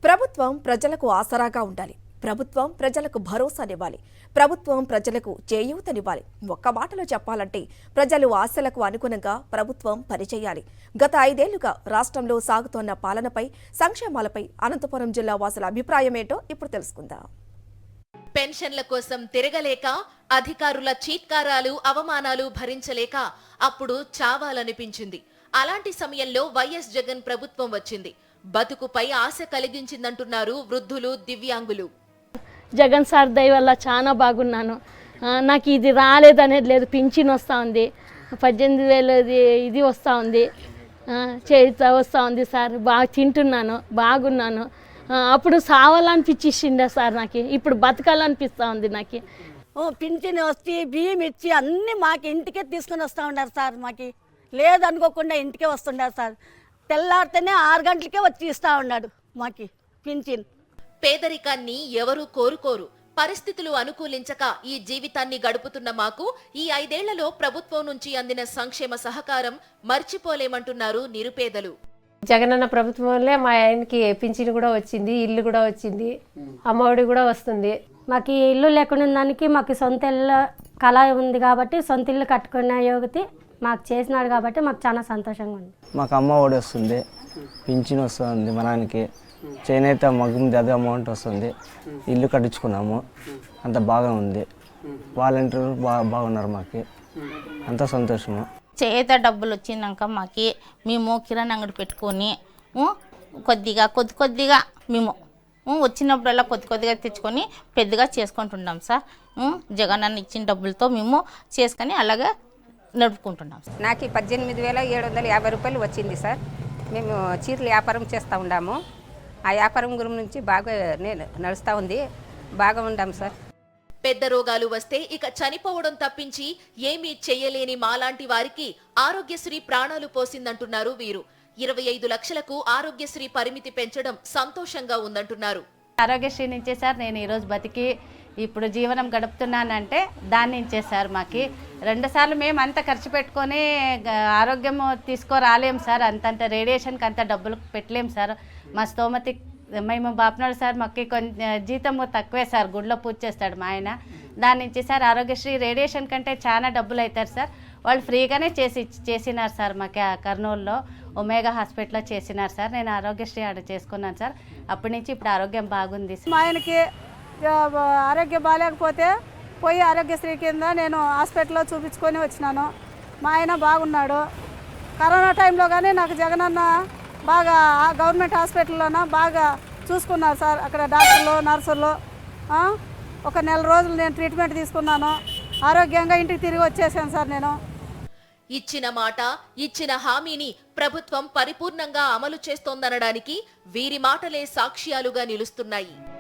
ప్రభుత్వం ప్రజలకు ఆసరాగా ఉండాలి. ప్రభుత్వం ప్రజలకు భరోసానివ్వాలి. ప్రభుత్వం ప్రజలకు చేయూతనివ్వాలి. ఒక్క మాటలో చెప్పాలంటే ప్రజలు ఆశలకు అనుగుణంగా ప్రభుత్వం పనిచేయాలి. గత 5 ఏళ్లుగా రాష్ట్రంలో సాగుతోన్న పాలనపై, సంక్షేమాలపై అనంతపురం జిల్లా వాసుల అభిప్రాయం ఏంటో ఇప్పుడు తెలుసుకుందాం. పెన్షన్ల కోసం తిరగలేక, అధికారుల చీత్కారాలు, అవమానాలు భరించలేక అప్పుడు చావాలనిపించింది. అలాంటి సమయంలో వైఎస్ జగన్ ప్రభుత్వం వచ్చింది. బతుకుపై ఆశ కలిగించిందంటున్నారు వృద్ధులు, దివ్యాంగులు. జగన్ సార్ దయ వల్ల చాలా బాగున్నాను. నాకు ఇది రాలేదనేది లేదు. పింఛన్ వస్తూ ఉంది, 18,000 ఇది వస్తూ ఉంది, చేత వస్తూ ఉంది సార్. బాగా తింటున్నాను, బాగున్నాను. అప్పుడు సావాలనిపించిండే సార్ నాకు, ఇప్పుడు బతకాలనిపిస్తూ ఉంది నాకు. పింఛన్ వచ్చి బియ్యం ఇచ్చి అన్నీ మాకు ఇంటికే తీసుకుని వస్తూ ఉన్నారు సార్. మాకు లేదనుకోకుండా ఇంటికే వస్తుండారు సార్. తెల్లారితేనే 6 గంటలకే వచ్చి ఇస్తూ ఉన్నాడు మాకు పింఛన్. పేదరికాన్ని ఎవరూ కోరుకోరు. పరిస్థితులు అనుకూలించక ఈ జీవితాన్ని గడుపుతున్న మాకు ఈ 5 ఏళ్లలో ప్రభుత్వం నుంచి అందిన సంక్షేమ సహకారం మర్చిపోలేమంటున్నారు నిరుపేదలు. జగనన్న ప్రభుత్వం వల్లే మా ఆయనకి పింఛన్ కూడా వచ్చింది, ఇల్లు కూడా వచ్చింది, అమ్మఒడి కూడా వస్తుంది. మాకు ఈ ఇల్లు లేకుండా దానికి మాకు సొంత ఇల్లు కళ ఉంది కాబట్టి సొంత ఇల్లు కట్టుకునే యోగతి మాకు చేసినాడు కాబట్టి మాకు చాలా సంతోషంగా ఉంది. మాకు అమ్మఒడి వస్తుంది, పింఛన్ వస్తుంది, మా నాన్నకి చేనేత మగ్గుంది, అదే అమౌంట్ వస్తుంది. ఇల్లు కట్టించుకున్నాము, అంత బాగా ఉంది. వాలంటీర్లు బాగున్నారు, మాకు అంత సంతోషము. చేత డబ్బులు వచ్చినాక మాకు మేము కిరాణా అంగడి పెట్టుకొని కొద్దిగా మేము వచ్చినప్పుడల్లా కొద్దిగా తెచ్చుకొని పెద్దగా చేసుకుంటున్నాం సార్. జగన్ అన్న ఇచ్చిన డబ్బులతో మేము చేసుకొని అలాగే నడుపుకుంటున్నాం సార్. నాకు 18,750 రూపాయలు వచ్చింది సార్. మేము చీరలు వ్యాపారం చేస్తూ ఉన్నాము. ఆ వ్యాపారం గురించి బాగా నడుస్తూ ఉంది, బాగా ఉండాం సార్. పెద్ద రోగాలు వస్తే ఇక చనిపోవడం తప్పించి ఏమీ చెయ్యలేని మాలాంటి వారికి ఆరోగ్యశ్రీ ప్రాణాలు పోసిందంటున్నారు వీరు. 25 లక్షలకు ఆరోగ్యశ్రీ పరిమితి పెంచడం సంతోషంగా ఉందంటున్నారు. ఆరోగ్యశ్రీ నుంచే సార్ నేను ఈరోజు బతికి ఇప్పుడు జీవనం గడుపుతున్నానంటే దాని నుంచే సార్. మాకు 2 సార్లు మేము అంత ఖర్చు పెట్టుకొని ఆరోగ్యం తీసుకురాలేం సార్. అంతంత రేడియేషన్కి అంత డబ్బులు పెట్టలేం సార్. మా స్తోమతి మేము బాపనాడు సార్. మాకు కొంచెం జీతం తక్కువే సార్. గుడిలో పూజ చేస్తాడు మా ఆయన. దాని నుంచి సార్ ఆరోగ్యశ్రీ రేడియేషన్ కంటే చాలా డబ్బులు అవుతారు సార్. వాళ్ళు ఫ్రీగానే చేసినారు సార్. మాకు కర్నూలులో ఒమేగా హాస్పిటల్లో చేసినారు సార్. నేను ఆరోగ్యశ్రీ ఆడ చేసుకున్నాను సార్. అప్పటి నుంచి ఇప్పుడు ఆరోగ్యం బాగుంది. మా ఆయనకి ఆరోగ్యం బాగాలేకపోతే పోయి ఆరోగ్యశ్రీ కింద నేను హాస్పిటల్లో చూపించుకొని వచ్చినాను. మా ఆయన బాగున్నాడు. కరోనా టైంలో కానీ నాకు జగనన్న బాగా గవర్నమెంట్ హాస్పిటల్లోన బాగా చూసుకున్నారు సార్. అక్కడ డాక్టర్లు, నర్సులు ఒక 1 నెల రోజులు నేను ట్రీట్మెంట్ తీసుకున్నాను. ఆరోగ్యంగా ఇంటికి తిరిగి వచ్చేసాను సార్. నేను ఇచ్చిన మాట, ఇచ్చిన హామీని ప్రభుత్వం పరిపూర్ణంగా అమలు చేస్తోందనడానికి వీరి మాటలే సాక్ష్యాలుగా నిలుస్తున్నాయి.